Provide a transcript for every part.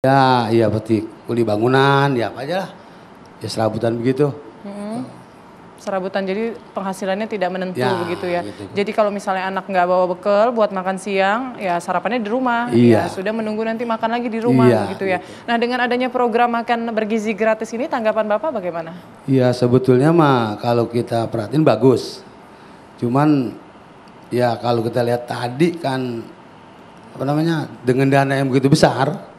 Ya, iya petik kuli bangunan, ya apa aja lah. Ya serabutan begitu. Serabutan, jadi penghasilannya tidak menentu Ya, begitu ya. gitu. Jadi kalau misalnya anak nggak bawa bekal buat makan siang, ya sarapannya di rumah. Iya. Ya sudah menunggu nanti makan lagi di rumah Iya, begitu ya. gitu. Nah dengan adanya program makan bergizi gratis ini, tanggapan Bapak bagaimana? Iya sebetulnya mah kalau kita perhatiin bagus. Cuman ya kalau kita lihat tadi kan apa namanya dengan dana yang begitu besar.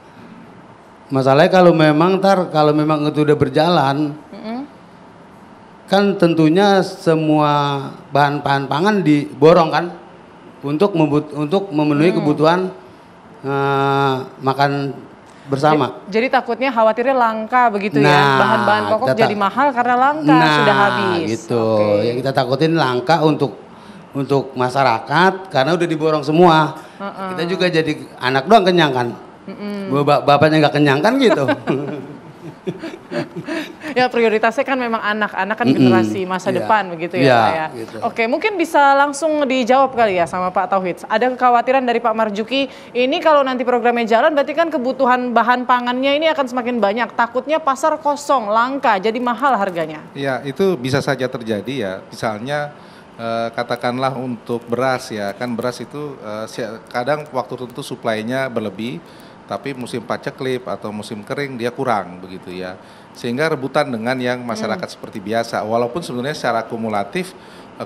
Masalahnya kalau memang itu udah berjalan, kan tentunya semua bahan-bahan pangan diborong kan untuk memenuhi kebutuhan makan bersama. Jadi takutnya khawatirnya langka begitu ya, Nah, bahan-bahan pokok jadi mahal karena langka sudah habis. Gitu. Oke. Ya kita takutin langka untuk masyarakat karena udah diborong semua. Kita juga jadi anak doang kenyang kan. Bapaknya nggak kenyang kan gitu. Ya prioritasnya kan memang anak-anak kan generasi masa Iya. depan begitu ya Iya, Pak ya. gitu. Oke, mungkin bisa langsung dijawab kali ya sama Pak Tauhid. Ada kekhawatiran dari Pak Marjuki, ini kalau nanti programnya jalan berarti kan kebutuhan bahan pangannya ini akan semakin banyak. Takutnya pasar kosong, langka, jadi mahal harganya. Ya, itu bisa saja terjadi ya. Misalnya katakanlah untuk beras ya, kan beras itu kadang waktu tertentu suplainya berlebih, tapi musim paceklik atau musim kering dia kurang begitu ya. Sehingga rebutan dengan yang masyarakat seperti biasa. Walaupun sebenarnya secara kumulatif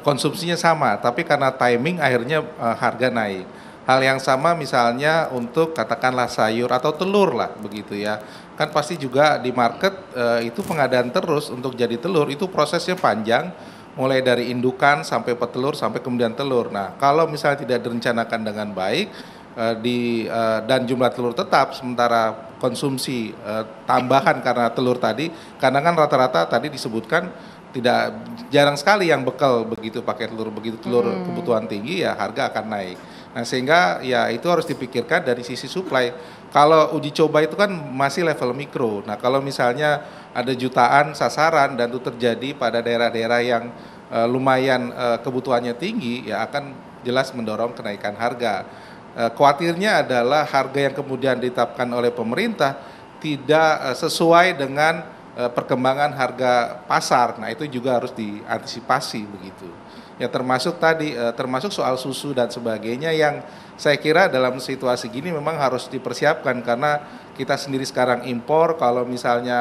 konsumsinya sama, tapi karena timing akhirnya harga naik. Hal yang sama misalnya untuk katakanlah sayur atau telur lah begitu ya. Kan pasti juga di market itu pengadaan terus untuk jadi telur itu prosesnya panjang. Mulai dari indukan sampai petelur sampai kemudian telur. Nah, kalau misalnya tidak direncanakan dengan baik dan jumlah telur tetap sementara konsumsi tambahan karena telur tadi, karena kan rata-rata tadi disebutkan tidak jarang sekali yang bekal begitu pakai telur, begitu telur kebutuhan tinggi ya harga akan naik. Nah, sehingga ya itu harus dipikirkan dari sisi supply. Kalau uji coba itu kan masih level mikro. Nah, kalau misalnya ada jutaan sasaran dan itu terjadi pada daerah-daerah yang lumayan kebutuhannya tinggi, ya akan jelas mendorong kenaikan harga. Khawatirnya adalah harga yang kemudian ditetapkan oleh pemerintah tidak sesuai dengan perkembangan harga pasar. Nah, itu juga harus diantisipasi begitu. Ya termasuk tadi termasuk soal susu dan sebagainya yang saya kira dalam situasi gini memang harus dipersiapkan karena kita sendiri sekarang impor, kalau misalnya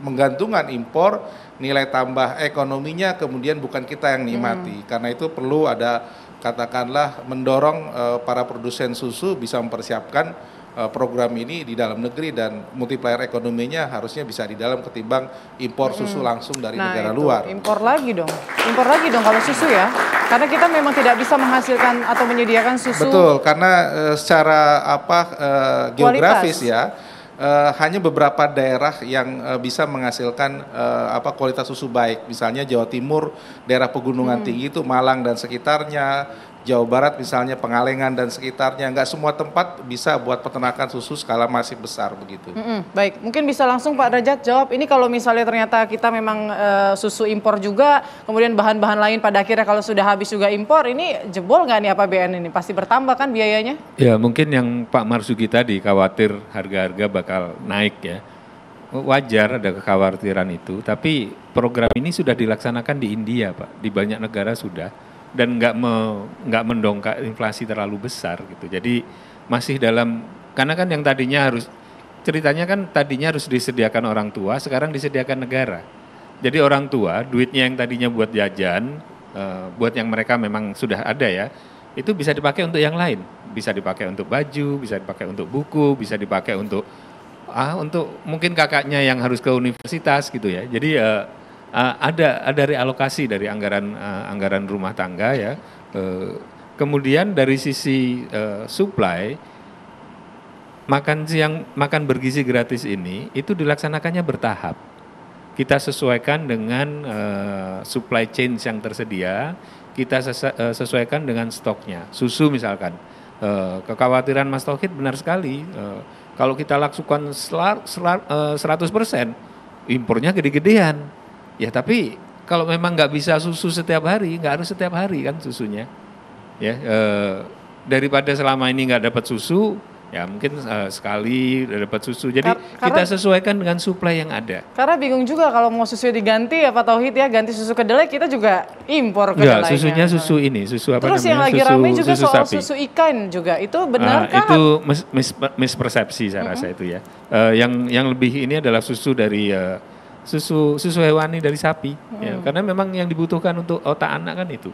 menggantungkan impor, nilai tambah ekonominya kemudian bukan kita yang nikmati. Karena itu perlu ada katakanlah mendorong para produsen susu bisa mempersiapkan program ini di dalam negeri dan multiplier ekonominya harusnya bisa di dalam ketimbang impor susu langsung dari negara luar. Impor lagi dong kalau susu ya, karena kita memang tidak bisa menghasilkan atau menyediakan susu. Betul, karena secara geografis ya hanya beberapa daerah yang bisa menghasilkan kualitas susu baik. Misalnya Jawa Timur, daerah pegunungan tinggi itu Malang dan sekitarnya. Jawa Barat misalnya Pengalengan dan sekitarnya, nggak semua tempat bisa buat peternakan susu skala masif besar begitu. Baik, mungkin bisa langsung Pak Derajat jawab, ini kalau misalnya ternyata kita memang susu impor juga, kemudian bahan-bahan lain pada akhirnya kalau sudah habis juga impor, ini jebol nggak nih APBN ini? Pasti bertambah kan biayanya? Ya mungkin yang Pak Marzuki tadi khawatir harga-harga bakal naik ya. Wajar ada kekhawatiran itu, tapi program ini sudah dilaksanakan di India Pak, di banyak negara sudah. Dan nggak mendongkrak inflasi terlalu besar gitu. Jadi masih karena kan yang ceritanya kan tadinya harus disediakan orang tua, sekarang disediakan negara. Jadi orang tua duitnya yang tadinya buat jajan, buat yang mereka memang sudah ada ya, itu bisa dipakai untuk yang lain. Bisa dipakai untuk baju, bisa dipakai untuk buku, bisa dipakai untuk mungkin kakaknya yang harus ke universitas gitu ya. Jadi ada realokasi dari anggaran rumah tangga ya. Kemudian dari sisi supply, makan bergizi gratis ini itu dilaksanakannya bertahap. Kita sesuaikan dengan supply chain yang tersedia, kita sesuaikan dengan stoknya. Susu misalkan, kekhawatiran Mas Tauhid benar sekali. Kalau kita lakukan 100%, impornya gede-gedean. Ya tapi kalau memang nggak bisa susu setiap hari, nggak harus setiap hari kan susunya. Ya daripada selama ini nggak dapat susu, Ya mungkin sekali udah dapat susu. Jadi Karena- kita sesuaikan dengan supply yang ada. Karena bingung juga kalau mau susu diganti ya Pak Tauhid ya, ganti susu kedelai kita juga impor Enggak, kedelainya. susunya susu ini, susu apa Terus namanya? yang lagi susu, ramai juga susu soal sapi. susu ikan juga, itu benar kah? Itu mispersepsi saya rasa itu ya. Yang lebih ini adalah susu dari susu hewani dari sapi. Ya, karena memang yang dibutuhkan untuk otak anak kan itu.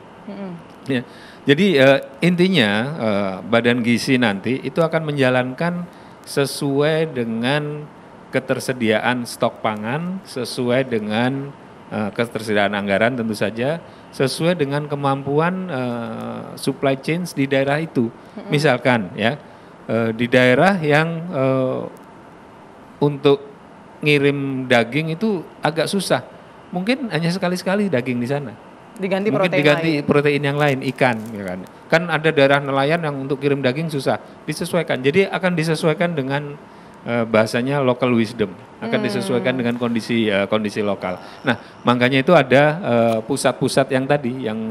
Ya. Jadi intinya Badan Gizi nanti itu akan menjalankan sesuai dengan ketersediaan stok pangan, sesuai dengan ketersediaan anggaran tentu saja, sesuai dengan kemampuan supply chain di daerah itu. Misalkan ya di daerah yang untuk ngirim daging itu agak susah, mungkin hanya sekali-sekali daging di sana. Diganti Mungkin protein diganti lain. protein yang lain, ikan, ya kan. Kan ada daerah nelayan yang untuk kirim daging susah, disesuaikan. Jadi akan disesuaikan dengan bahasanya local wisdom, akan disesuaikan dengan kondisi lokal. Nah, makanya itu ada pusat-pusat yang tadi, yang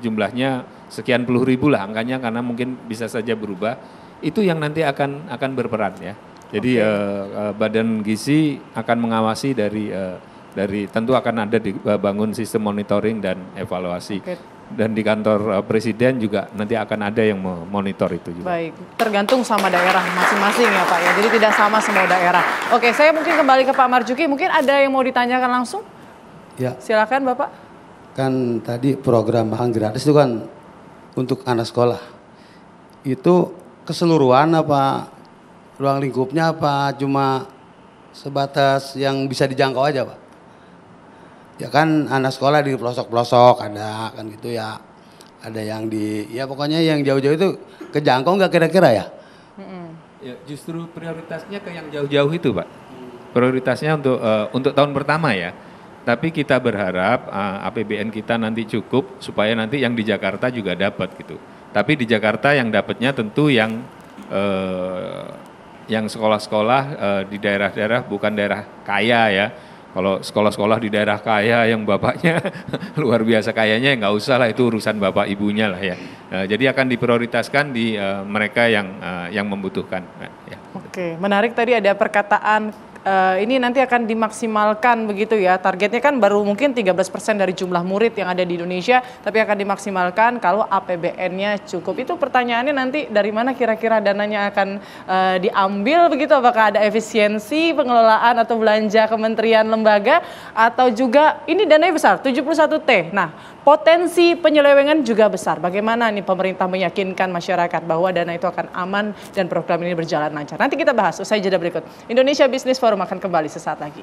jumlahnya sekian puluh ribu lah angkanya, karena mungkin bisa saja berubah. Itu yang nanti akan berperan ya. Jadi Badan Gizi akan mengawasi dari tentu akan ada dibangun sistem monitoring dan evaluasi. Oke. Dan di kantor Presiden juga nanti akan ada yang memonitor itu juga. Baik, tergantung sama daerah masing-masing ya Pak ya. Jadi tidak sama semua daerah. Oke, saya mungkin kembali ke Pak Marjuki. Mungkin ada yang mau ditanyakan langsung? Ya, Silakan Bapak. kan tadi program makan gratis itu kan untuk anak sekolah. Itu keseluruhan apa, ruang lingkupnya apa, cuma sebatas yang bisa dijangkau aja Pak? Ya kan anak sekolah di pelosok-pelosok ada kan gitu ya. Ada yang ya pokoknya yang jauh-jauh itu kejangkau nggak kira-kira ya? Ya, justru prioritasnya ke yang jauh-jauh itu, Pak. Prioritasnya untuk tahun pertama ya. Tapi kita berharap APBN kita nanti cukup supaya nanti yang di Jakarta juga dapat gitu. Tapi di Jakarta yang dapatnya tentu yang sekolah-sekolah di daerah-daerah bukan daerah kaya ya. Kalau sekolah-sekolah di daerah kaya yang bapaknya luar biasa kayanya, nggak usah lah, itu urusan bapak ibunya lah ya. Jadi akan diprioritaskan di mereka yang membutuhkan. Ya. Oke, menarik tadi ada perkataan ini nanti akan dimaksimalkan begitu ya. Targetnya kan baru mungkin 13% dari jumlah murid yang ada di Indonesia, tapi akan dimaksimalkan kalau APBN-nya cukup. Itu pertanyaannya nanti dari mana kira-kira dananya akan diambil begitu? Apakah ada efisiensi pengelolaan atau belanja kementerian lembaga, atau juga ini dananya besar 71T. Nah, potensi penyelewengan juga besar. Bagaimana nih pemerintah meyakinkan masyarakat bahwa dana itu akan aman dan program ini berjalan lancar? Nanti kita bahas usai jeda berikut. Indonesia Business Forum akan kembali sesaat lagi.